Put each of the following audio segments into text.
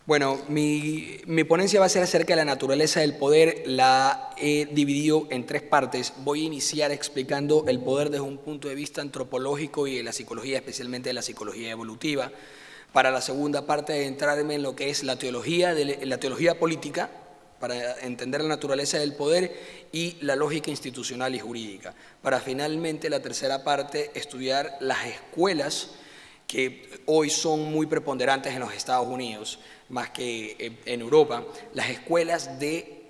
Bueno, mi ponencia va a ser acerca de la naturaleza del poder. La he dividido en tres partes. Voy a iniciar explicando el poder desde un punto de vista antropológico y de la psicología, especialmente de la psicología evolutiva. Para la segunda parte, entrarme en lo que es la teología política, para entender la naturaleza del poder y la lógica institucional y jurídica. Para finalmente, la tercera parte, estudiar las escuelas que hoy son muy preponderantes en los Estados Unidos, más que en Europa, las escuelas de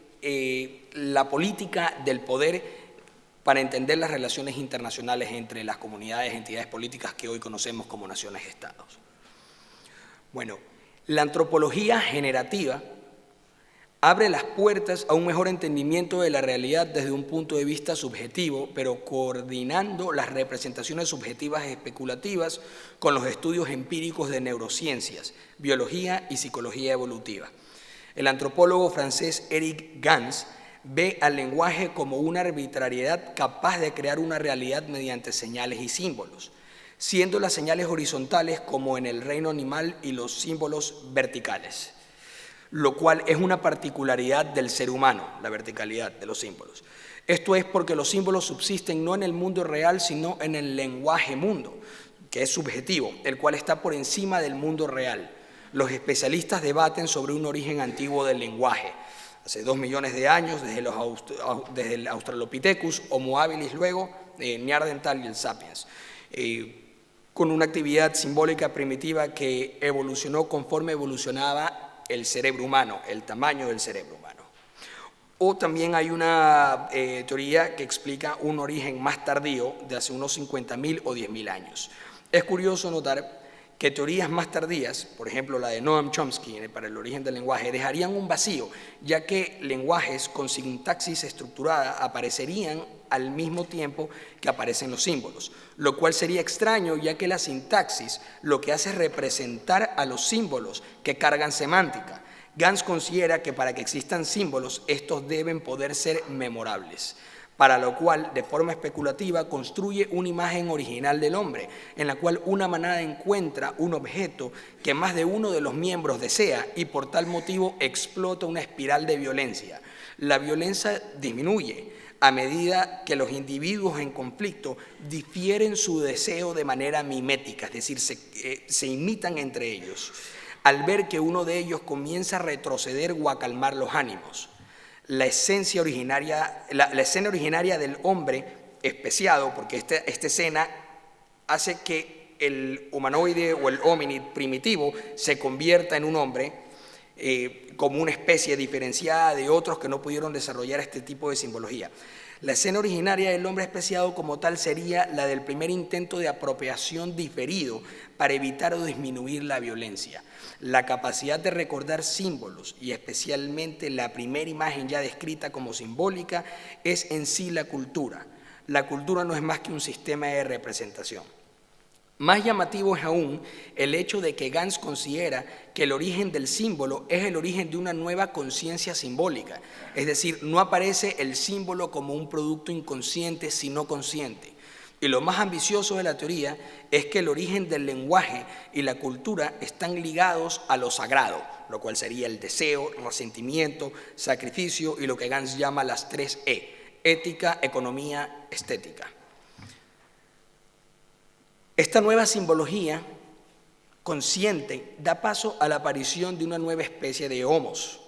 la política del poder para entender las relaciones internacionales entre las comunidades, entidades políticas que hoy conocemos como naciones-estados. Bueno, la antropología generativa abre las puertas a un mejor entendimiento de la realidad desde un punto de vista subjetivo, pero coordinando las representaciones subjetivas especulativas con los estudios empíricos de neurociencias, biología y psicología evolutiva. El antropólogo francés Eric Gans ve al lenguaje como una arbitrariedad capaz de crear una realidad mediante señales y símbolos, siendo las señales horizontales como en el reino animal y los símbolos verticales, lo cual es una particularidad del ser humano, la verticalidad de los símbolos. Esto es porque los símbolos subsisten no en el mundo real, sino en el lenguaje mundo, que es subjetivo, el cual está por encima del mundo real. Los especialistas debaten sobre un origen antiguo del lenguaje. Hace 2 millones de años, desde el Australopithecus, Homo habilis, luego Neandertal y el Sapiens, con una actividad simbólica primitiva que evolucionó conforme evolucionaba el cerebro humano, el tamaño del cerebro humano. O también hay una teoría que explica un origen más tardío, de hace unos 50.000 o 10.000 años. Es curioso notar que teorías más tardías, por ejemplo la de Noam Chomsky para el origen del lenguaje, dejarían un vacío, ya que lenguajes con sintaxis estructurada aparecerían al mismo tiempo que aparecen los símbolos, lo cual sería extraño, ya que la sintaxis lo que hace es representar a los símbolos que cargan semántica. Gans considera que para que existan símbolos, estos deben poder ser memorables, para lo cual, de forma especulativa, construye una imagen original del hombre, en la cual una manada encuentra un objeto que más de uno de los miembros desea y por tal motivo explota una espiral de violencia. La violencia disminuye a medida que los individuos en conflicto difieren su deseo de manera mimética, es decir, se imitan entre ellos, al ver que uno de ellos comienza a retroceder o a calmar los ánimos. La escena originaria del hombre especiado, porque esta escena hace que el humanoide o el hominid primitivo se convierta en un hombre como una especie diferenciada de otros que no pudieron desarrollar este tipo de simbología. La escena originaria del hombre especiado como tal sería la del primer intento de apropiación diferido para evitar o disminuir la violencia. La capacidad de recordar símbolos y especialmente la primera imagen ya descrita como simbólica es en sí la cultura. La cultura no es más que un sistema de representación. Más llamativo es aún el hecho de que Gans considera que el origen del símbolo es el origen de una nueva conciencia simbólica, es decir, no aparece el símbolo como un producto inconsciente, sino consciente. Y lo más ambicioso de la teoría es que el origen del lenguaje y la cultura están ligados a lo sagrado, lo cual sería el deseo, resentimiento, sacrificio y lo que Gans llama las 3 E, ética, economía, estética. Esta nueva simbología consciente da paso a la aparición de una nueva especie de homos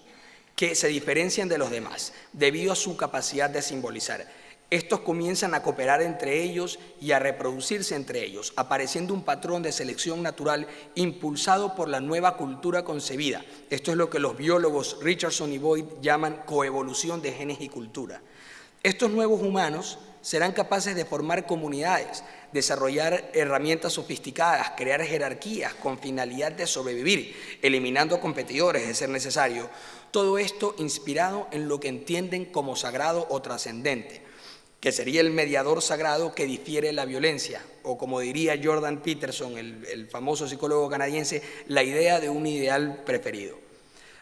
que se diferencian de los demás debido a su capacidad de simbolizar. Estos comienzan a cooperar entre ellos y a reproducirse entre ellos, apareciendo un patrón de selección natural impulsado por la nueva cultura concebida. Esto es lo que los biólogos Richardson y Boyd llaman coevolución de genes y cultura. Estos nuevos humanos serán capaces de formar comunidades, desarrollar herramientas sofisticadas, crear jerarquías con finalidad de sobrevivir, eliminando competidores de ser necesario. Todo esto inspirado en lo que entienden como sagrado o trascendente, que sería el mediador sagrado que difiere la violencia, o como diría Jordan Peterson, el famoso psicólogo canadiense, la idea de un ideal preferido.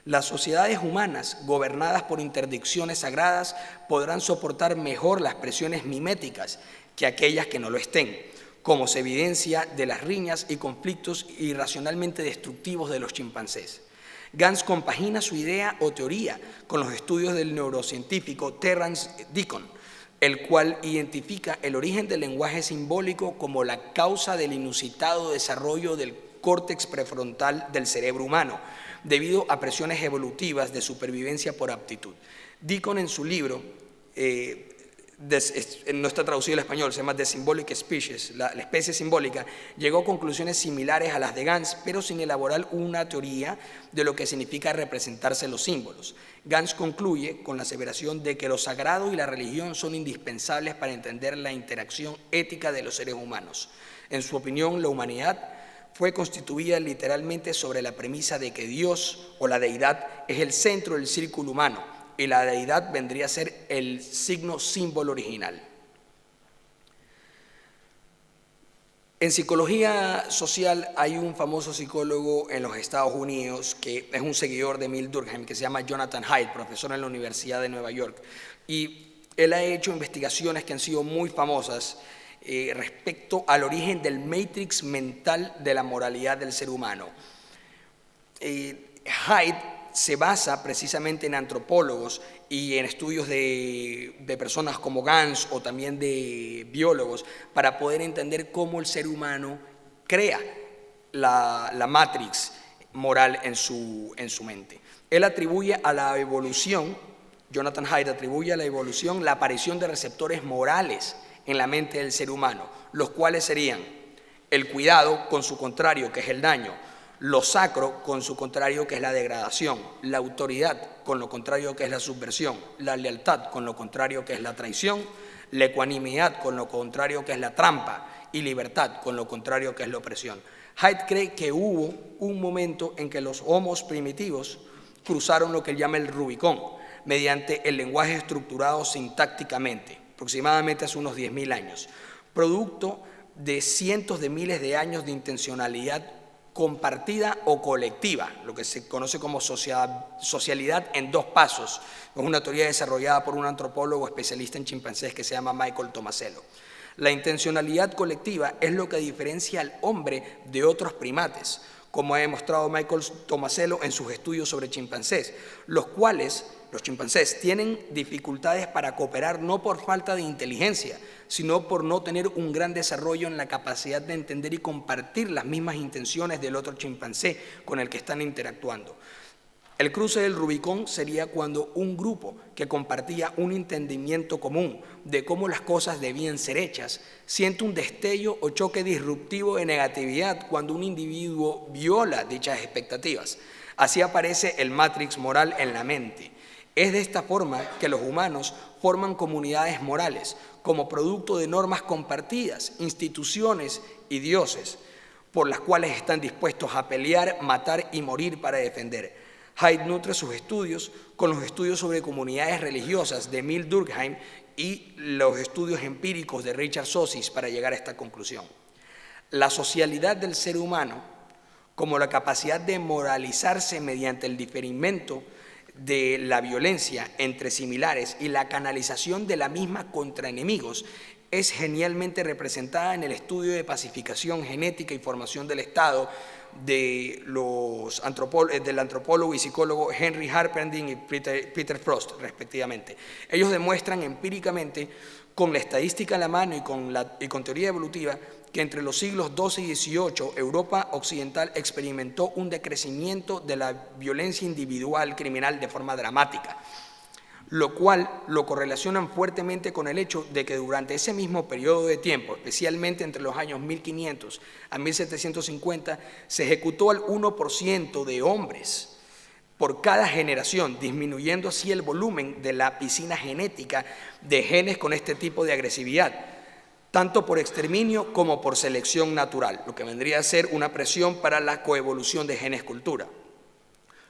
Las sociedades humanas, gobernadas por interdicciones sagradas, podrán soportar mejor las presiones miméticas que aquellas que no lo estén. como se evidencia de las riñas y conflictos irracionalmente destructivos de los chimpancés. Gans compagina su idea o teoría con los estudios del neurocientífico Terrance Deacon, el cual identifica el origen del lenguaje simbólico como la causa del inusitado desarrollo del córtex prefrontal del cerebro humano, debido a presiones evolutivas de supervivencia por aptitud. Deacon, en su libro, no está traducido al español, se llama The Symbolic Species, la especie simbólica, llegó a conclusiones similares a las de Gans, pero sin elaborar una teoría de lo que significa representarse los símbolos. Gans concluye con la aseveración de que lo sagrado y la religión son indispensables para entender la interacción ética de los seres humanos. En su opinión, la humanidad fue constituida literalmente sobre la premisa de que Dios o la deidad es el centro del círculo humano, y la deidad vendría a ser el signo símbolo original. En psicología social hay un famoso psicólogo en los Estados Unidos que es un seguidor de Emile Durkheim, que se llama Jonathan Haidt, profesor en la Universidad de Nueva York, y él ha hecho investigaciones que han sido muy famosas respecto al origen del matrix mental de la moralidad del ser humano. Haidt se basa precisamente en antropólogos y en estudios de personas como Gans o también de biólogos para poder entender cómo el ser humano crea la matrix moral en su mente. Él atribuye a la evolución, Jonathan Haidt atribuye a la evolución la aparición de receptores morales en la mente del ser humano, los cuales serían el cuidado con su contrario, que es el daño, lo sacro con su contrario, que es la degradación, la autoridad con lo contrario, que es la subversión, la lealtad con lo contrario, que es la traición, la ecuanimidad con lo contrario, que es la trampa, y libertad con lo contrario, que es la opresión. Haidt cree que hubo un momento en que los homos primitivos cruzaron lo que él llama el Rubicón, mediante el lenguaje estructurado sintácticamente, aproximadamente hace unos 10.000 años, producto de cientos de miles de años de intencionalidad compartida o colectiva, lo que se conoce como socialidad en dos pasos. Es una teoría desarrollada por un antropólogo especialista en chimpancés que se llama Michael Tomasello. La intencionalidad colectiva es lo que diferencia al hombre de otros primates, como ha demostrado Michael Tomasello en sus estudios sobre chimpancés, los cuales, los chimpancés, tienen dificultades para cooperar no por falta de inteligencia, sino por no tener un gran desarrollo en la capacidad de entender y compartir las mismas intenciones del otro chimpancé con el que están interactuando. El cruce del Rubicón sería cuando un grupo que compartía un entendimiento común de cómo las cosas debían ser hechas siente un destello o choque disruptivo de negatividad cuando un individuo viola dichas expectativas. Así aparece el matrix moral en la mente. Es de esta forma que los humanos forman comunidades morales como producto de normas compartidas, instituciones y dioses, por las cuales están dispuestos a pelear, matar y morir para defender. Haidt nutre sus estudios con los estudios sobre comunidades religiosas de Emile Durkheim y los estudios empíricos de Richard Sossis para llegar a esta conclusión. La socialidad del ser humano, como la capacidad de moralizarse mediante el diferimento de la violencia entre similares y la canalización de la misma contra enemigos, es genialmente representada en el estudio de pacificación genética y formación del Estado del antropólogo y psicólogo Henry Harpending y Peter Frost, respectivamente. Ellos demuestran empíricamente, con la estadística en la mano y con teoría evolutiva, que entre los siglos XII y XVIII Europa occidental experimentó un decrecimiento de la violencia individual criminal de forma dramática, lo cual lo correlacionan fuertemente con el hecho de que durante ese mismo periodo de tiempo, especialmente entre los años 1500 a 1750, se ejecutó al 1% de hombres por cada generación, disminuyendo así el volumen de la piscina genética de genes con este tipo de agresividad, tanto por exterminio como por selección natural, lo que vendría a ser una presión para la coevolución de genes-cultura.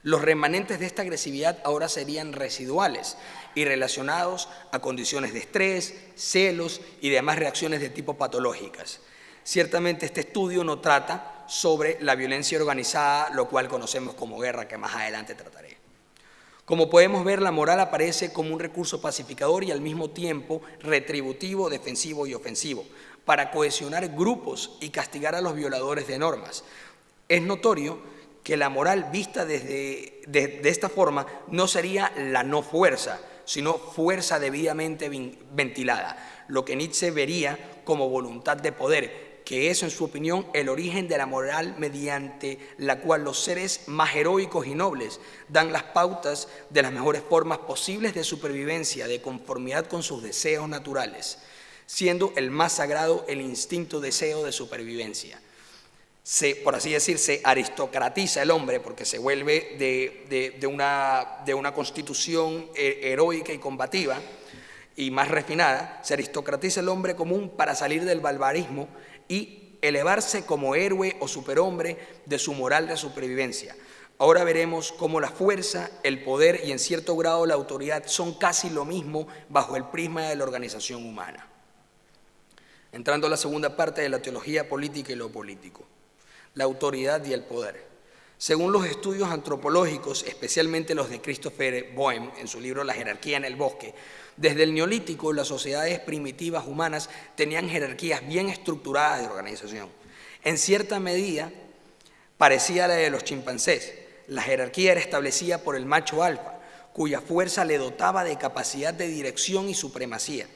Los remanentes de esta agresividad ahora serían residuales y relacionados a condiciones de estrés, celos y demás reacciones de tipo patológicas. Ciertamente este estudio no trata sobre la violencia organizada, lo cual conocemos como guerra, que más adelante trataré. Como podemos ver, la moral aparece como un recurso pacificador y al mismo tiempo retributivo, defensivo y ofensivo. para cohesionar grupos y castigar a los violadores de normas. Es notorio que la moral vista de esta forma no sería la no fuerza, sino fuerza debidamente ventilada, lo que Nietzsche vería como voluntad de poder, que es, en su opinión, el origen de la moral mediante la cual los seres más heroicos y nobles dan las pautas de las mejores formas posibles de supervivencia, de conformidad con sus deseos naturales, siendo el más sagrado el instinto deseo de supervivencia. Por así decir, se aristocratiza el hombre porque se vuelve de una constitución heroica y combativa y más refinada, se aristocratiza el hombre común para salir del barbarismo y elevarse como héroe o superhombre de su moral de supervivencia. Ahora veremos cómo la fuerza, el poder y en cierto grado la autoridad son casi lo mismo bajo el prisma de la organización humana. Entrando a la segunda parte de la teología política y lo político, la autoridad y el poder. Según los estudios antropológicos, especialmente los de Christopher Boehm en su libro La jerarquía en el bosque, desde el Neolítico las sociedades primitivas humanas tenían jerarquías bien estructuradas de organización. En cierta medida parecía la de los chimpancés. La jerarquía era establecida por el macho alfa, cuya fuerza le dotaba de capacidad de dirección y supremacía.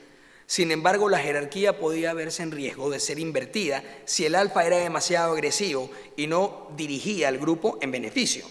Sin embargo, la jerarquía podía verse en riesgo de ser invertida si el alfa era demasiado agresivo y no dirigía al grupo en beneficio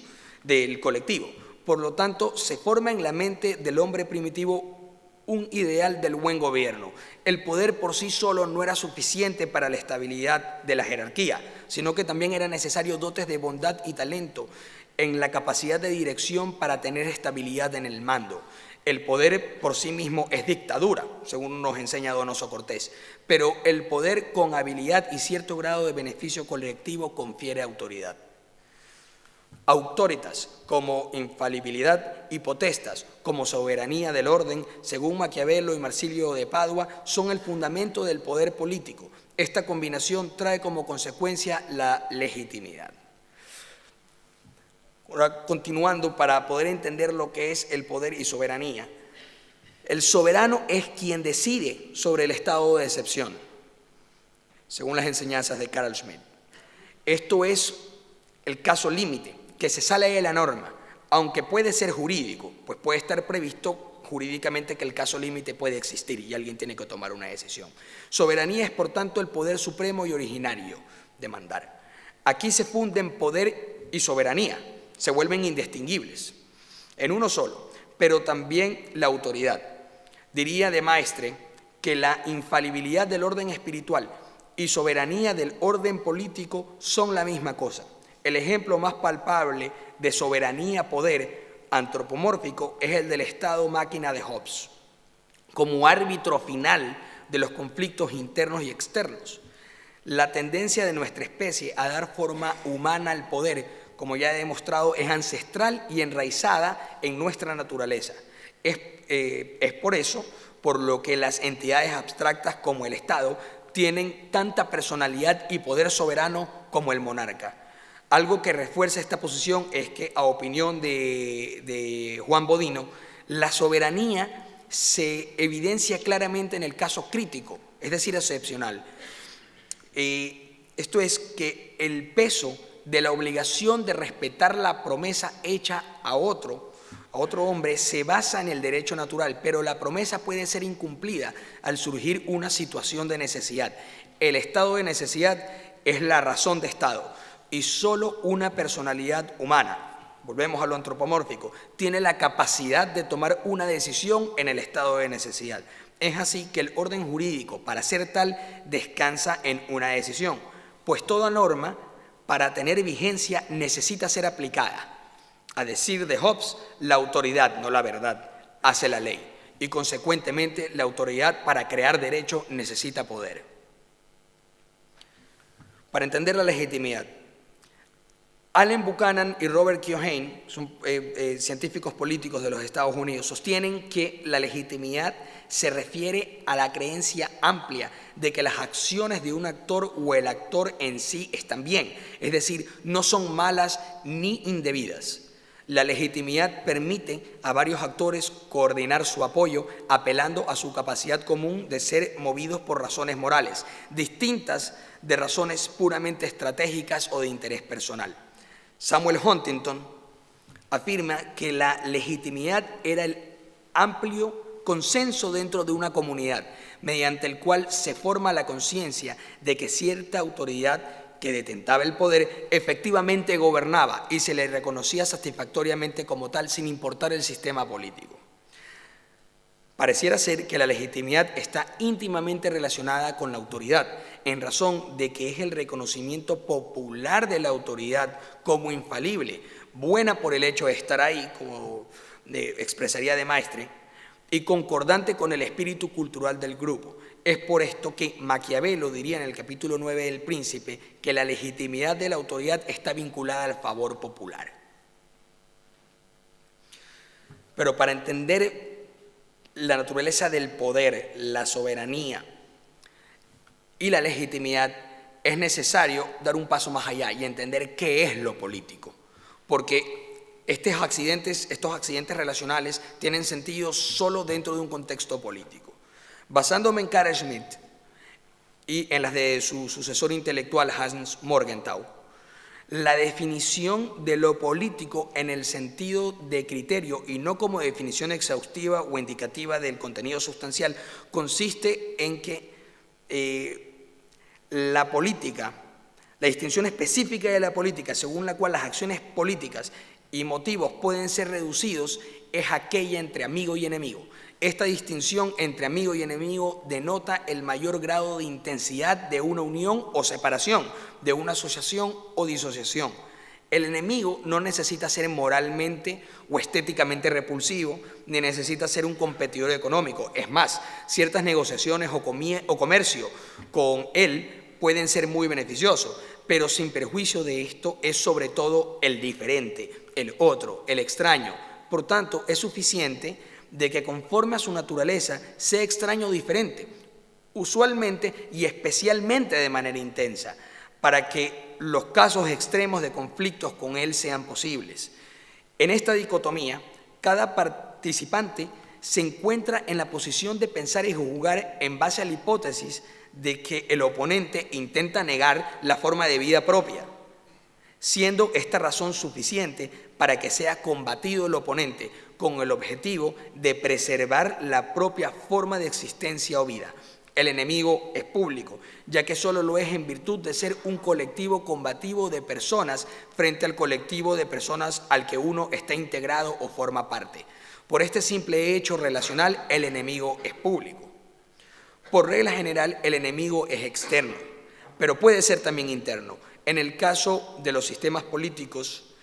del colectivo. Por lo tanto, se forma en la mente del hombre primitivo un ideal del buen gobierno. El poder por sí solo no era suficiente para la estabilidad de la jerarquía, sino que también era necesario dotes de bondad y talento en la capacidad de dirección para tener estabilidad en el mando. El poder por sí mismo es dictadura, según nos enseña Donoso Cortés, pero el poder con habilidad y cierto grado de beneficio colectivo confiere autoridad. Auctoritas como infalibilidad y potestas como soberanía del orden, según Maquiavelo y Marsilio de Padua, son el fundamento del poder político. Esta combinación trae como consecuencia la legitimidad. Ahora, continuando, para poder entender lo que es el poder y soberanía, el soberano es quien decide sobre el estado de excepción, según las enseñanzas de Carl Schmitt. Esto es el caso límite, que se sale de la norma, aunque puede ser jurídico, pues puede estar previsto jurídicamente que el caso límite puede existir y alguien tiene que tomar una decisión. Soberanía es, por tanto, el poder supremo y originario de mandar. Aquí se funden poder y soberanía, se vuelven indistinguibles en uno solo, pero también la autoridad. Diría de Maistre que la infalibilidad del orden espiritual y soberanía del orden político son la misma cosa. El ejemplo más palpable de soberanía-poder antropomórfico es el del Estado máquina de Hobbes, como árbitro final de los conflictos internos y externos. La tendencia de nuestra especie a dar forma humana al poder, como ya he demostrado, es ancestral y enraizada en nuestra naturaleza. Es por eso por lo que las entidades abstractas como el Estado tienen tanta personalidad y poder soberano como el monarca. Algo que refuerza esta posición es que, a opinión de Juan Bodino, la soberanía se evidencia claramente en el caso crítico, es decir, excepcional. Esto es que el peso de la obligación de respetar la promesa hecha a otro hombre se basa en el derecho natural, pero la promesa puede ser incumplida al surgir una situación de necesidad. El estado de necesidad es la razón de Estado y solo una personalidad humana, volvemos a lo antropomórfico, tiene la capacidad de tomar una decisión en el estado de necesidad. Es así que el orden jurídico, para ser tal, descansa en una decisión, pues toda norma, para tener vigencia, necesita ser aplicada. A decir de Hobbes, la autoridad, no la verdad, hace la ley, y consecuentemente la autoridad para crear derecho necesita poder. Para entender la legitimidad, Allen Buchanan y Robert Keohane, son científicos políticos de los Estados Unidos, sostienen que la legitimidad se refiere a la creencia amplia de que las acciones de un actor o el actor en sí están bien, es decir, no son malas ni indebidas. La legitimidad permite a varios actores coordinar su apoyo, apelando a su capacidad común de ser movidos por razones morales, distintas de razones puramente estratégicas o de interés personal. Samuel Huntington afirma que la legitimidad era el amplio consenso dentro de una comunidad, mediante el cual se forma la conciencia de que cierta autoridad que detentaba el poder efectivamente gobernaba y se le reconocía satisfactoriamente como tal sin importar el sistema político. Pareciera ser que la legitimidad está íntimamente relacionada con la autoridad, en razón de que es el reconocimiento popular de la autoridad como infalible, buena por el hecho de estar ahí, como expresaría de Maistre, y concordante con el espíritu cultural del grupo. Es por esto que Maquiavelo diría en el capítulo 9 del Príncipe que la legitimidad de la autoridad está vinculada al favor popular. Pero para entender la naturaleza del poder, la soberanía y la legitimidad, es necesario dar un paso más allá y entender qué es lo político. Porque estos accidentes relacionales tienen sentido solo dentro de un contexto político. Basándome en Carl Schmitt y en las de su sucesor intelectual Hans Morgenthau, la definición de lo político en el sentido de criterio y no como definición exhaustiva o indicativa del contenido sustancial consiste en que la política, la distinción específica de la política según la cual las acciones políticas y motivos pueden ser reducidos es aquella entre amigo y enemigo. Esta distinción entre amigo y enemigo denota el mayor grado de intensidad de una unión o separación, de una asociación o disociación. El enemigo no necesita ser moralmente o estéticamente repulsivo, ni necesita ser un competidor económico. Es más, ciertas negociaciones o comercio con él pueden ser muy beneficiosos, pero sin perjuicio de esto es sobre todo el diferente, el otro, el extraño. Por tanto, es suficiente de que conforme a su naturaleza sea extraño o diferente, usualmente y especialmente de manera intensa, para que los casos extremos de conflictos con él sean posibles. En esta dicotomía, cada participante se encuentra en la posición de pensar y juzgar en base a la hipótesis de que el oponente intenta negar la forma de vida propia, siendo esta razón suficiente para que sea combatido el oponente con el objetivo de preservar la propia forma de existencia o vida. El enemigo es público, ya que solo lo es en virtud de ser un colectivo combativo de personas frente al colectivo de personas al que uno está integrado o forma parte. Por este simple hecho relacional, el enemigo es público. Por regla general, el enemigo es externo, pero puede ser también interno. En el caso de los sistemas políticos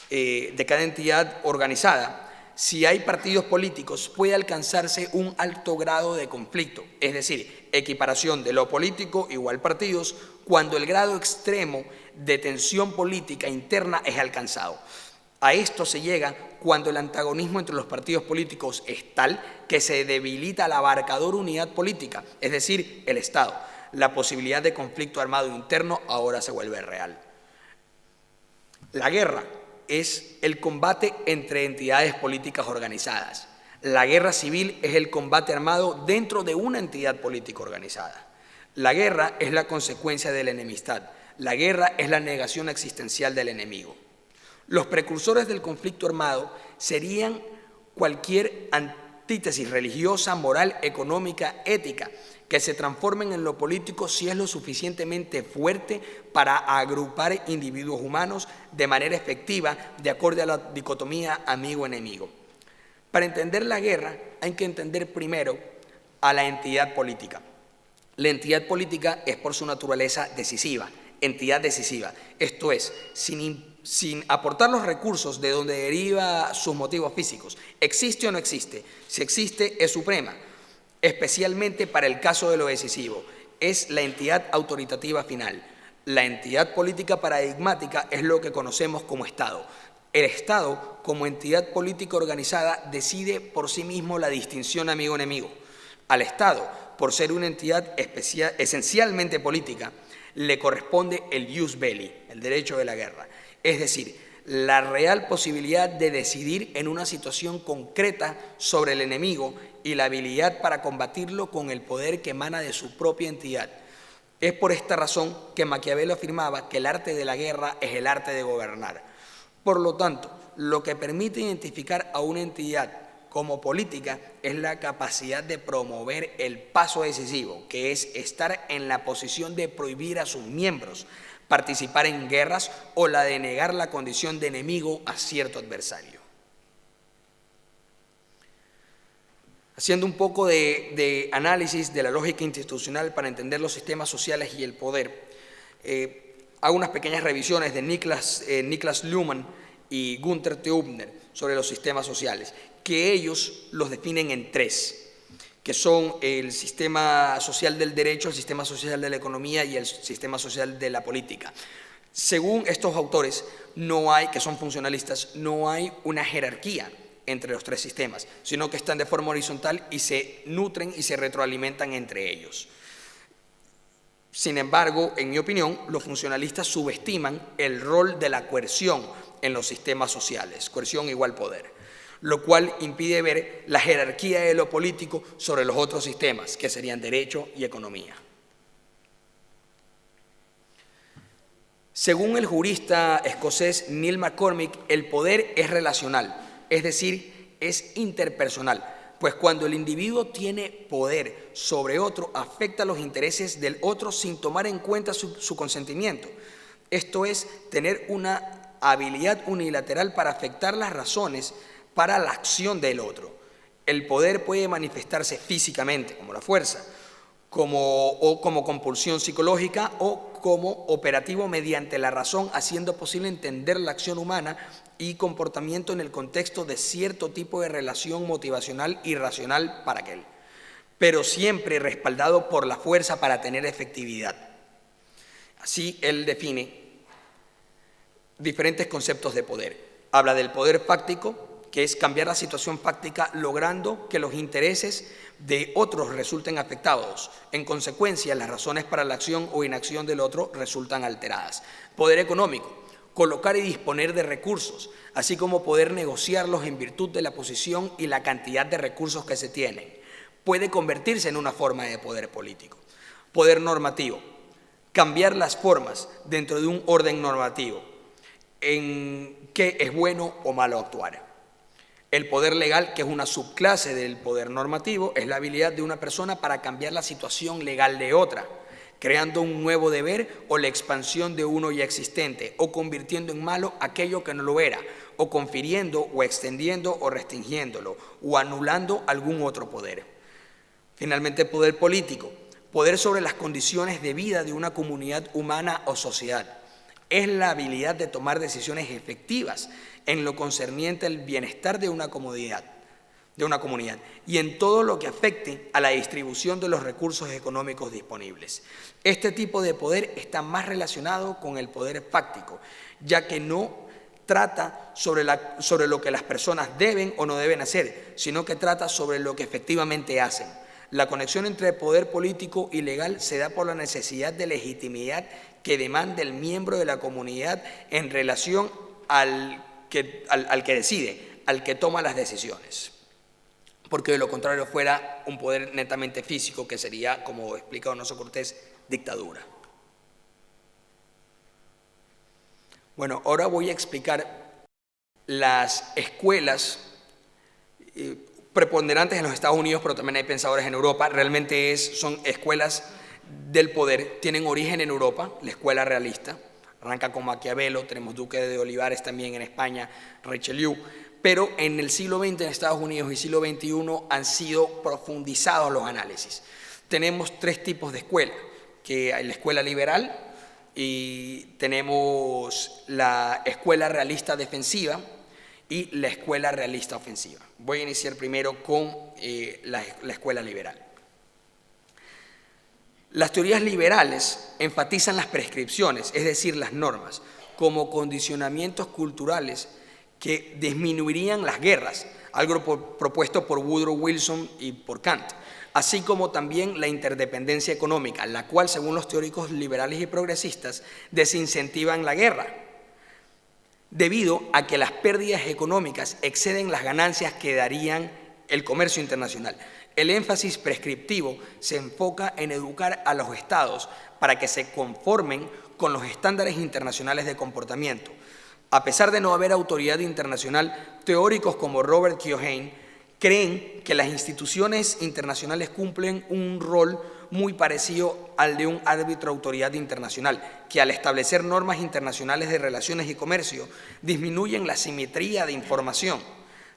de cada entidad organizada, si hay partidos políticos, puede alcanzarse un alto grado de conflicto, es decir, equiparación de lo político igual partidos, cuando el grado extremo de tensión política interna es alcanzado. A esto se llega cuando el antagonismo entre los partidos políticos es tal que se debilita la abarcadora unidad política, es decir, el Estado. La posibilidad de conflicto armado interno ahora se vuelve real. La guerra es el combate entre entidades políticas organizadas. La guerra civil es el combate armado dentro de una entidad política organizada. La guerra es la consecuencia de la enemistad. La guerra es la negación existencial del enemigo. Los precursores del conflicto armado serían cualquier antítesis religiosa, moral, económica, ética, que se transformen en lo político si es lo suficientemente fuerte para agrupar individuos humanos de manera efectiva, de acuerdo a la dicotomía amigo-enemigo. Para entender la guerra hay que entender primero a la entidad política. La entidad política es por su naturaleza decisiva, entidad decisiva, esto es, sin aportar los recursos de donde deriva sus motivos físicos. ¿Existe o no existe? Si existe, es suprema, especialmente para el caso de lo decisivo. Es la entidad autoritativa final. La entidad política paradigmática es lo que conocemos como Estado. El Estado, como entidad política organizada, decide por sí mismo la distinción amigo-enemigo. Al Estado, por ser una entidad esencialmente política, le corresponde el ius belli, el derecho de la guerra. Es decir, la real posibilidad de decidir en una situación concreta sobre el enemigo y la habilidad para combatirlo con el poder que emana de su propia entidad. Es por esta razón que Maquiavelo afirmaba que el arte de la guerra es el arte de gobernar. Por lo tanto, lo que permite identificar a una entidad como política es la capacidad de promover el paso decisivo, que es estar en la posición de prohibir a sus miembros participar en guerras o la de negar la condición de enemigo a cierto adversario. Haciendo un poco de análisis de la lógica institucional para entender los sistemas sociales y el poder, hago unas pequeñas revisiones de Niklas Luhmann y Günther Teubner sobre los sistemas sociales, que ellos los definen en tres, que son el sistema social del derecho, el sistema social de la economía y el sistema social de la política. Según estos autores, que son funcionalistas, no hay una jerarquía entre los tres sistemas, sino que están de forma horizontal y se nutren y se retroalimentan entre ellos. Sin embargo, en mi opinión, los funcionalistas subestiman el rol de la coerción en los sistemas sociales, coerción igual poder, lo cual impide ver la jerarquía de lo político sobre los otros sistemas, que serían derecho y economía. Según el jurista escocés Neil McCormick, el poder es relacional, es decir, es interpersonal, pues cuando el individuo tiene poder sobre otro, afecta los intereses del otro sin tomar en cuenta su consentimiento. Esto es, tener una habilidad unilateral para afectar las razones para la acción del otro. El poder puede manifestarse físicamente, como la fuerza, como compulsión psicológica o como operativo mediante la razón, haciendo posible entender la acción humana y comportamiento en el contexto de cierto tipo de relación motivacional y racional para aquel, pero siempre respaldado por la fuerza para tener efectividad. Así él define diferentes conceptos de poder. Habla del poder fáctico, que es cambiar la situación fáctica logrando que los intereses de otros resulten afectados. En consecuencia, las razones para la acción o inacción del otro resultan alteradas. Poder económico, colocar y disponer de recursos, así como poder negociarlos en virtud de la posición y la cantidad de recursos que se tienen. Puede convertirse en una forma de poder político. Poder normativo, cambiar las formas dentro de un orden normativo en qué es bueno o malo actuar. El poder legal, que es una subclase del poder normativo, es la habilidad de una persona para cambiar la situación legal de otra, creando un nuevo deber o la expansión de uno ya existente, o convirtiendo en malo aquello que no lo era, o confiriendo o extendiendo o restringiéndolo, o anulando algún otro poder. Finalmente, poder político, poder sobre las condiciones de vida de una comunidad humana o sociedad. Es la habilidad de tomar decisiones efectivas en lo concerniente al bienestar de una comunidad y en todo lo que afecte a la distribución de los recursos económicos disponibles. Este tipo de poder está más relacionado con el poder fáctico, ya que no trata sobre lo que las personas deben o no deben hacer, sino que trata sobre lo que efectivamente hacen. La conexión entre poder político y legal se da por la necesidad de legitimidad que demanda el miembro de la comunidad en relación al que decide, al que toma las decisiones. Porque de lo contrario fuera un poder netamente físico, que sería, como explica Donoso Cortés, dictadura. Bueno, ahora voy a explicar las escuelas preponderantes en los Estados Unidos, pero también hay pensadores en Europa. Realmente son escuelas del poder, tienen origen en Europa, la escuela realista, arranca con Maquiavelo, tenemos Duque de Olivares también en España, Richelieu, pero en el siglo XX en Estados Unidos y siglo XXI han sido profundizados los análisis. Tenemos tres tipos de escuela, que hay la escuela liberal y tenemos la escuela realista defensiva y la escuela realista ofensiva. Voy a iniciar primero con la escuela liberal. Las teorías liberales enfatizan las prescripciones, es decir, las normas, como condicionamientos culturales que disminuirían las guerras, algo propuesto por Woodrow Wilson y por Kant, así como también la interdependencia económica, la cual, según los teóricos liberales y progresistas, desincentivan la guerra. debido a que las pérdidas económicas exceden las ganancias que darían el comercio internacional. El énfasis prescriptivo se enfoca en educar a los estados para que se conformen con los estándares internacionales de comportamiento. A pesar de no haber autoridad internacional, teóricos como Robert Keohane creen que las instituciones internacionales cumplen un rol muy parecido al de un árbitro autoridad internacional, que al establecer normas internacionales de relaciones y comercio, disminuyen la simetría de información,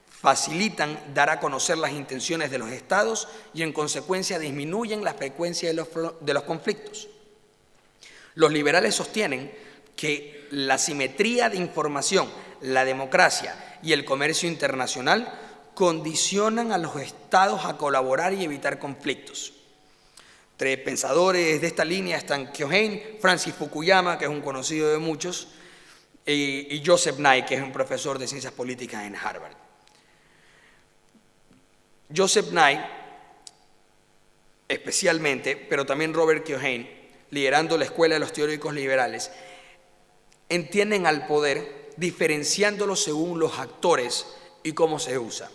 facilitan dar a conocer las intenciones de los estados y en consecuencia disminuyen la frecuencia de los conflictos. Los liberales sostienen que la simetría de información, la democracia y el comercio internacional condicionan a los estados a colaborar y evitar conflictos. Entre pensadores de esta línea están Keohane, Francis Fukuyama, que es un conocido de muchos, y Joseph Nye, que es un profesor de ciencias políticas en Harvard. Joseph Nye, especialmente, pero también Robert Keohane, liderando la escuela de los teóricos liberales, entienden al poder diferenciándolo según los actores y cómo se usa.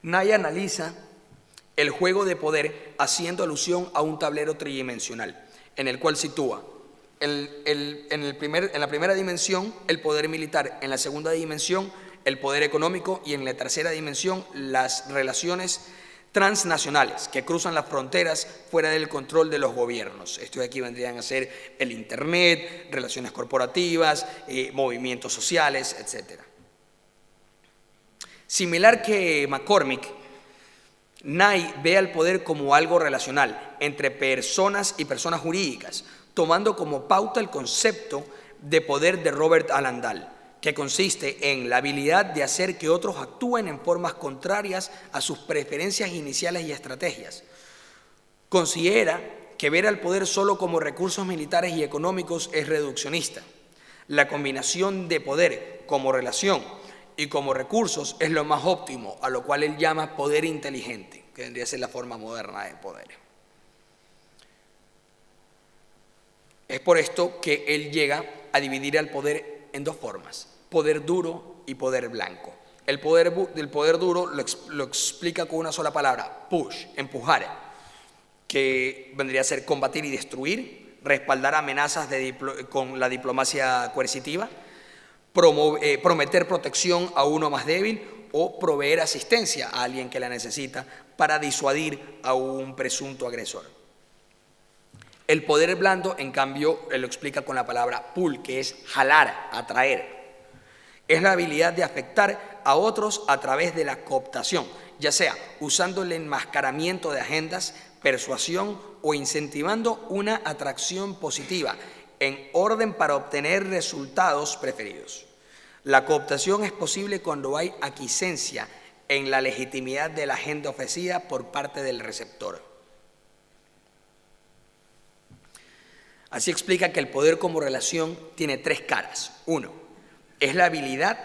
Nye analiza el juego de poder haciendo alusión a un tablero tridimensional, en el cual sitúa en la primera dimensión el poder militar, en la segunda dimensión el poder económico y en la tercera dimensión las relaciones transnacionales que cruzan las fronteras fuera del control de los gobiernos. Esto de aquí vendrían a ser el Internet, relaciones corporativas, movimientos sociales, etc. Similar que McCormick, Nye ve al poder como algo relacional entre personas y personas jurídicas, tomando como pauta el concepto de poder de Robert Alan Dahl, que consiste en la habilidad de hacer que otros actúen en formas contrarias a sus preferencias iniciales y estrategias. Considera que ver al poder solo como recursos militares y económicos es reduccionista. La combinación de poder como relación y como recursos es lo más óptimo, a lo cual él llama poder inteligente, que vendría a ser la forma moderna de poder. Es por esto que él llega a dividir al poder en dos formas: poder duro y poder blanco. El poder duro lo explica con una sola palabra: push, empujar, que vendría a ser combatir y destruir, respaldar amenazas con la diplomacia coercitiva, prometer protección a uno más débil o proveer asistencia a alguien que la necesita para disuadir a un presunto agresor. El poder blando, en cambio, él lo explica con la palabra pull, que es jalar, atraer. Es la habilidad de afectar a otros a través de la cooptación, ya sea usando el enmascaramiento de agendas, persuasión o incentivando una atracción positiva en orden para obtener resultados preferidos. La cooptación es posible cuando hay aquiescencia en la legitimidad de la agenda ofrecida por parte del receptor. Así explica que el poder como relación tiene tres caras. Uno, es la habilidad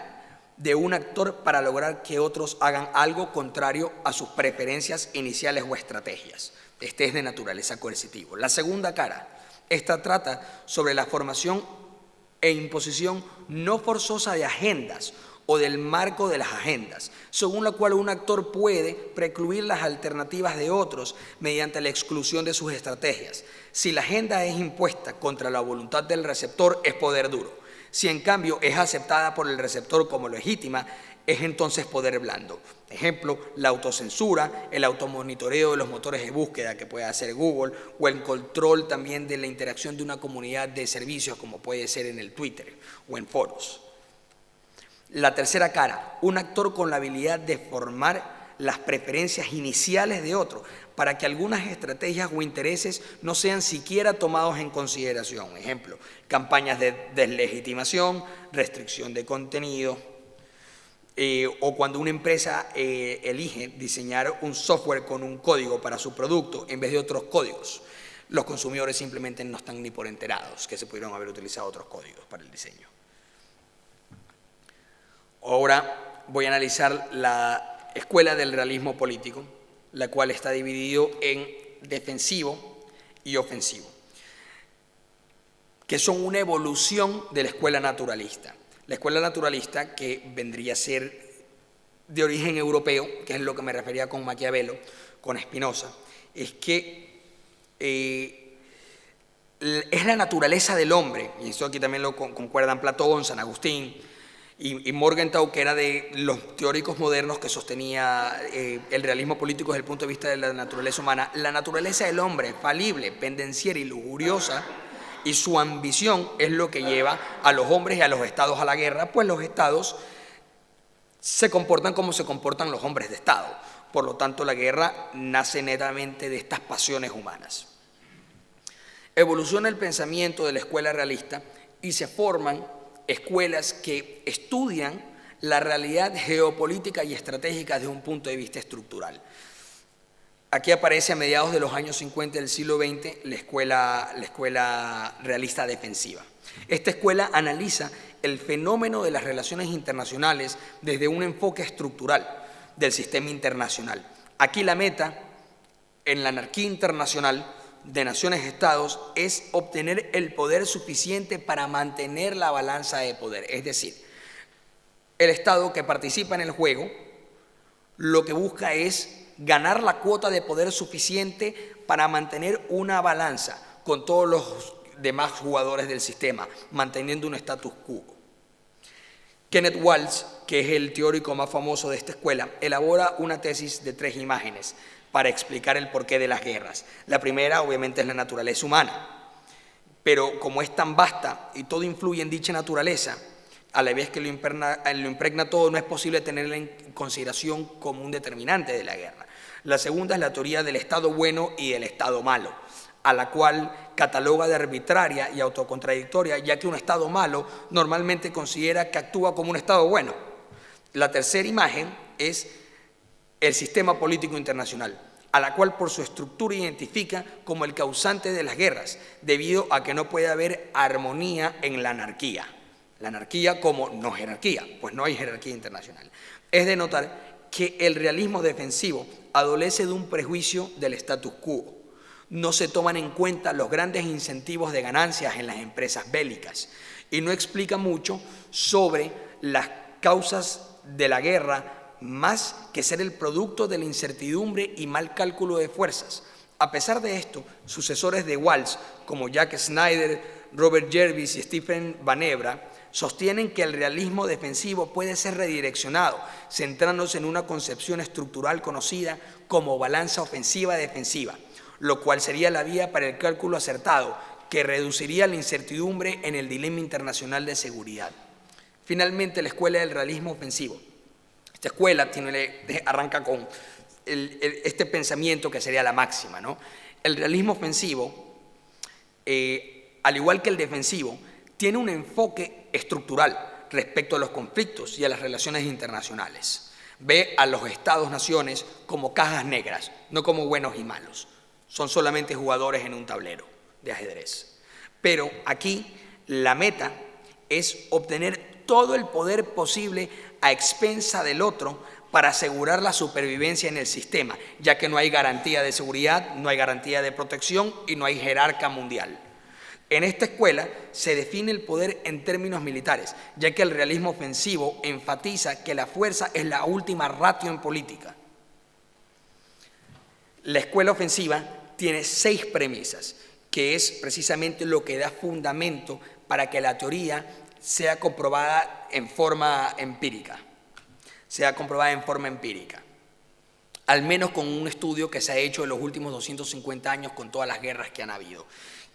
de un actor para lograr que otros hagan algo contrario a sus preferencias iniciales o estrategias. Este es de naturaleza coercitivo. La segunda cara, esta trata sobre la formación e imposición no forzosa de agendas o del marco de las agendas, según la cual un actor puede precluir las alternativas de otros mediante la exclusión de sus estrategias. Si la agenda es impuesta contra la voluntad del receptor, es poder duro. Si en cambio es aceptada por el receptor como legítima, es entonces poder blando. Ejemplo, la autocensura, el automonitoreo de los motores de búsqueda que puede hacer Google, o el control también de la interacción de una comunidad de servicios como puede ser en el Twitter o en foros. La tercera cara, un actor con la habilidad de formar las preferencias iniciales de otro para que algunas estrategias o intereses no sean siquiera tomados en consideración. Ejemplo, campañas de deslegitimación, restricción de contenido, o cuando una empresa elige diseñar un software con un código para su producto en vez de otros códigos. Los consumidores simplemente no están ni por enterados que se pudieron haber utilizado otros códigos para el diseño. Ahora voy a analizar la escuela del realismo político, la cual está dividido en defensivo y ofensivo, que son una evolución de la escuela naturalista. La escuela naturalista, que vendría a ser de origen europeo, que es lo que me refería con Maquiavelo, con Spinoza, es que es la naturaleza del hombre, y eso aquí también lo concuerdan Platón, San Agustín y Morgenthau, que era de los teóricos modernos que sostenía el realismo político desde el punto de vista de la naturaleza humana. La naturaleza del hombre, falible, pendenciera y lujuriosa, y su ambición es lo que lleva a los hombres y a los estados a la guerra, pues los estados se comportan como se comportan los hombres de estado. Por lo tanto, la guerra nace netamente de estas pasiones humanas. Evoluciona el pensamiento de la escuela realista y se forman escuelas que estudian la realidad geopolítica y estratégica desde un punto de vista estructural. Aquí aparece a mediados de los años 50 del siglo XX la escuela realista defensiva. Esta escuela analiza el fenómeno de las relaciones internacionales desde un enfoque estructural del sistema internacional. Aquí la meta en la anarquía internacional de naciones-estados es obtener el poder suficiente para mantener la balanza de poder. Es decir, el Estado que participa en el juego lo que busca es ganar la cuota de poder suficiente para mantener una balanza con todos los demás jugadores del sistema, manteniendo un status quo. Kenneth Waltz, que es el teórico más famoso de esta escuela, elabora una tesis de 3 imágenes para explicar el porqué de las guerras. La primera, obviamente, es la naturaleza humana, pero como es tan vasta y todo influye en dicha naturaleza, a la vez que lo impregna todo, no es posible tenerla en consideración como un determinante de la guerra. La segunda es la teoría del Estado bueno y del Estado malo, a la cual cataloga de arbitraria y autocontradictoria, ya que un Estado malo normalmente considera que actúa como un Estado bueno. La tercera imagen es el sistema político internacional, a la cual por su estructura identifica como el causante de las guerras, debido a que no puede haber armonía en la anarquía. La anarquía como no jerarquía, pues no hay jerarquía internacional. Es de notar que el realismo defensivo adolece de un prejuicio del status quo. No se toman en cuenta los grandes incentivos de ganancias en las empresas bélicas y no explica mucho sobre las causas de la guerra, más que ser el producto de la incertidumbre y mal cálculo de fuerzas. A pesar de esto, sucesores de Waltz, como Jack Snyder, Robert Jervis y Stephen Banebra, sostienen que el realismo defensivo puede ser redireccionado, centrándose en una concepción estructural conocida como balanza ofensiva-defensiva, lo cual sería la vía para el cálculo acertado, que reduciría la incertidumbre en el dilema internacional de seguridad. Finalmente, la escuela del realismo ofensivo. Esta escuela arranca con este pensamiento que sería la máxima, ¿no? El realismo ofensivo, al igual que el defensivo, tiene un enfoque estructural respecto a los conflictos y a las relaciones internacionales. Ve a los estados-naciones como cajas negras, no como buenos y malos. Son solamente jugadores en un tablero de ajedrez. Pero aquí la meta es obtener todo el poder posible a expensa del otro para asegurar la supervivencia en el sistema, ya que no hay garantía de seguridad, no hay garantía de protección y no hay jerarca mundial. En esta escuela se define el poder en términos militares, ya que el realismo ofensivo enfatiza que la fuerza es la última ratio en política. La escuela ofensiva tiene 6 premisas, que es precisamente lo que da fundamento para que la teoría sea comprobada en forma empírica. Al menos con un estudio que se ha hecho en los últimos 250 años con todas las guerras que han habido,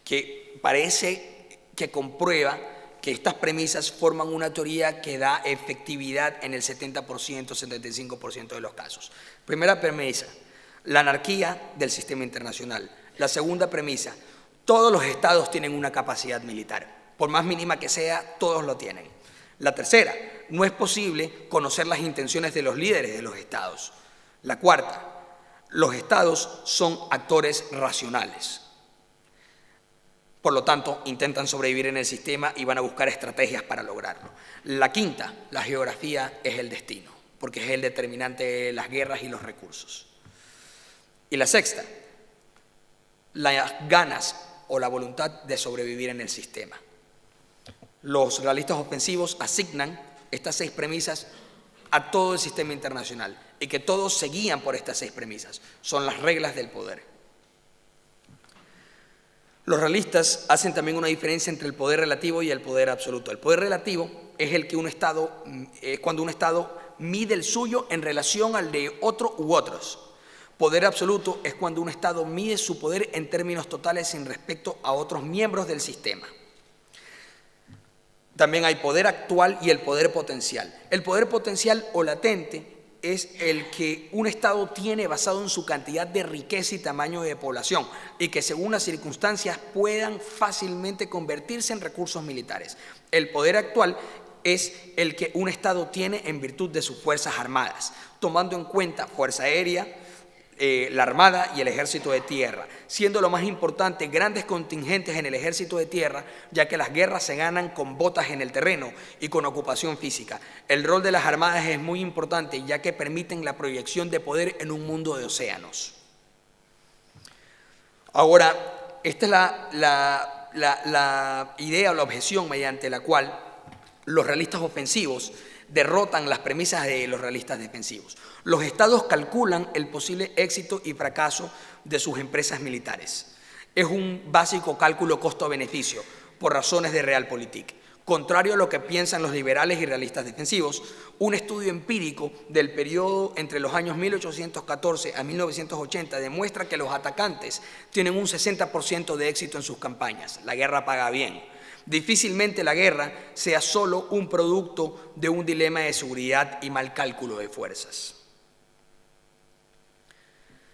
que parece que comprueba que estas premisas forman una teoría que da efectividad en el 70%, 75% de los casos. Primera premisa, la anarquía del sistema internacional. La segunda premisa, todos los estados tienen una capacidad militar. Por más mínima que sea, todos lo tienen. La tercera, no es posible conocer las intenciones de los líderes de los estados. La cuarta, los estados son actores racionales. Por lo tanto, intentan sobrevivir en el sistema y van a buscar estrategias para lograrlo. La quinta, la geografía es el destino, porque es el determinante de las guerras y los recursos. Y la sexta, las ganas o la voluntad de sobrevivir en el sistema. Los realistas ofensivos asignan estas 6 premisas a todo el sistema internacional y que todos se guían por estas 6 premisas. Son las reglas del poder. Los realistas hacen también una diferencia entre el poder relativo y el poder absoluto. El poder relativo es el que cuando un Estado mide el suyo en relación al de otro u otros. Poder absoluto es cuando un Estado mide su poder en términos totales sin respecto a otros miembros del sistema. También hay poder actual y el poder potencial. El poder potencial o latente es el que un Estado tiene basado en su cantidad de riqueza y tamaño de población y que según las circunstancias puedan fácilmente convertirse en recursos militares. El poder actual es el que un Estado tiene en virtud de sus fuerzas armadas, tomando en cuenta fuerza aérea, la Armada y el Ejército de Tierra, siendo lo más importante grandes contingentes en el Ejército de Tierra, ya que las guerras se ganan con botas en el terreno y con ocupación física. El rol de las Armadas es muy importante, ya que permiten la proyección de poder en un mundo de océanos. Ahora, esta es la idea o la objeción mediante la cual los realistas ofensivos derrotan las premisas de los realistas defensivos. Los estados calculan el posible éxito y fracaso de sus empresas militares. Es un básico cálculo costo-beneficio por razones de realpolitik. Contrario a lo que piensan los liberales y realistas defensivos, un estudio empírico del periodo entre los años 1814 a 1980 demuestra que los atacantes tienen un 60% de éxito en sus campañas. La guerra paga bien. Difícilmente la guerra sea solo un producto de un dilema de seguridad y mal cálculo de fuerzas.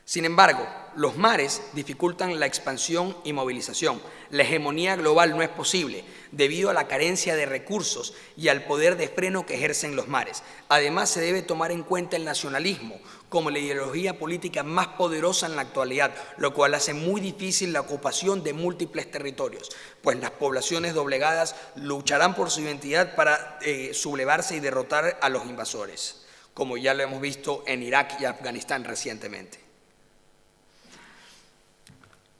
Sin embargo, los mares dificultan la expansión y movilización. La hegemonía global no es posible debido a la carencia de recursos y al poder de freno que ejercen los mares. Además, se debe tomar en cuenta el nacionalismo como la ideología política más poderosa en la actualidad, lo cual hace muy difícil la ocupación de múltiples territorios, pues las poblaciones doblegadas lucharán por su identidad para sublevarse y derrotar a los invasores, como ya lo hemos visto en Irak y Afganistán recientemente.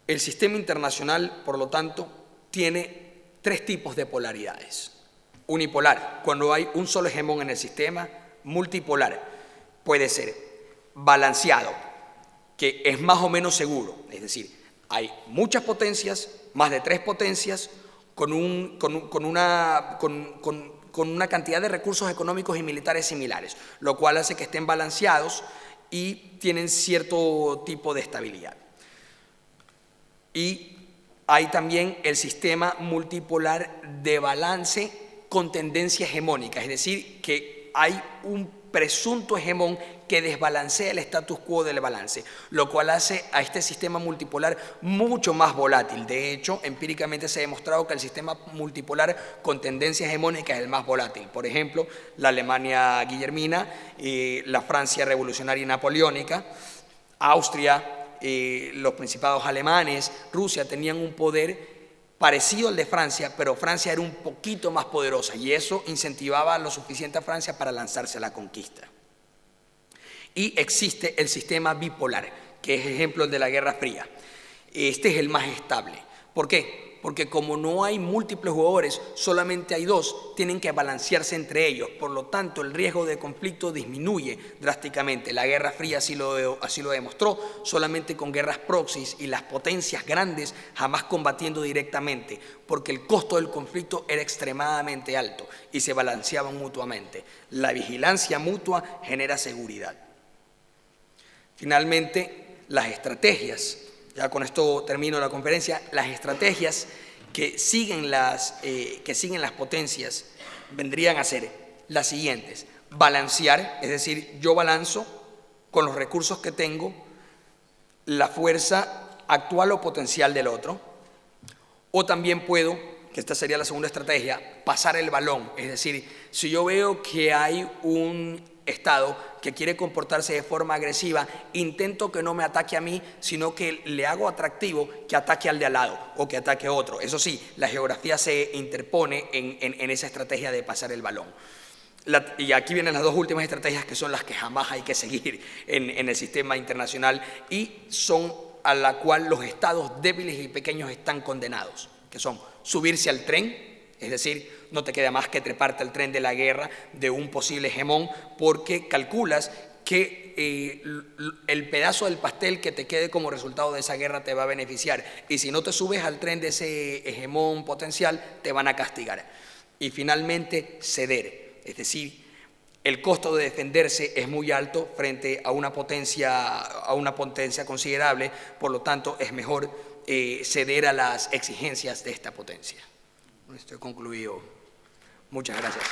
El sistema internacional, por lo tanto, tiene 3 tipos de polaridades. Unipolar, cuando hay un solo hegemón en el sistema. Multipolar, puede ser balanceado, que es más o menos seguro, es decir, hay muchas potencias, más de 3 potencias, con una cantidad de recursos económicos y militares similares, lo cual hace que estén balanceados y tienen cierto tipo de estabilidad. Y hay también el sistema multipolar de balance con tendencia hegemónica, es decir, que hay un presunto hegemón que desbalancea el status quo del balance, lo cual hace a este sistema multipolar mucho más volátil. De hecho, empíricamente se ha demostrado que el sistema multipolar con tendencia hegemónica es el más volátil. Por ejemplo, la Alemania guillermina, la Francia revolucionaria y napoleónica, Austria, los principados alemanes, Rusia tenían un poder parecido al de Francia, pero Francia era un poquito más poderosa y eso incentivaba lo suficiente a Francia para lanzarse a la conquista. Y existe el sistema bipolar, que es ejemplo de la Guerra Fría. Este es el más estable. ¿Por qué? Porque como no hay múltiples jugadores, solamente hay 2, tienen que balancearse entre ellos. Por lo tanto, el riesgo de conflicto disminuye drásticamente. La Guerra Fría así lo demostró, solamente con guerras proxies y las potencias grandes jamás combatiendo directamente, porque el costo del conflicto era extremadamente alto y se balanceaban mutuamente. La vigilancia mutua genera seguridad. Finalmente, las estrategias. Ya con esto termino la conferencia. Las estrategias que siguen las potencias vendrían a ser las siguientes. Balancear, es decir, yo balanzo con los recursos que tengo la fuerza actual o potencial del otro. O también puedo, que esta sería la segunda estrategia, pasar el balón. Es decir, si yo veo que hay un Estado que quiere comportarse de forma agresiva, intento que no me ataque a mí, sino que le hago atractivo que ataque al de al lado o que ataque a otro. Eso sí, la geografía se interpone en esa estrategia de pasar el balón. Y aquí vienen las 2 últimas estrategias que son las que jamás hay que seguir en el sistema internacional y son a la cual los estados débiles y pequeños están condenados, que son subirse al tren, Es decir, no te queda más que treparte al tren de la guerra de un posible hegemón, porque calculas que el pedazo del pastel que te quede como resultado de esa guerra te va a beneficiar. Y si no te subes al tren de ese hegemón potencial, te van a castigar. Y finalmente, ceder. Es decir, el costo de defenderse es muy alto frente a una potencia considerable, por lo tanto, es mejor ceder a las exigencias de esta potencia. Estoy concluido. Muchas gracias.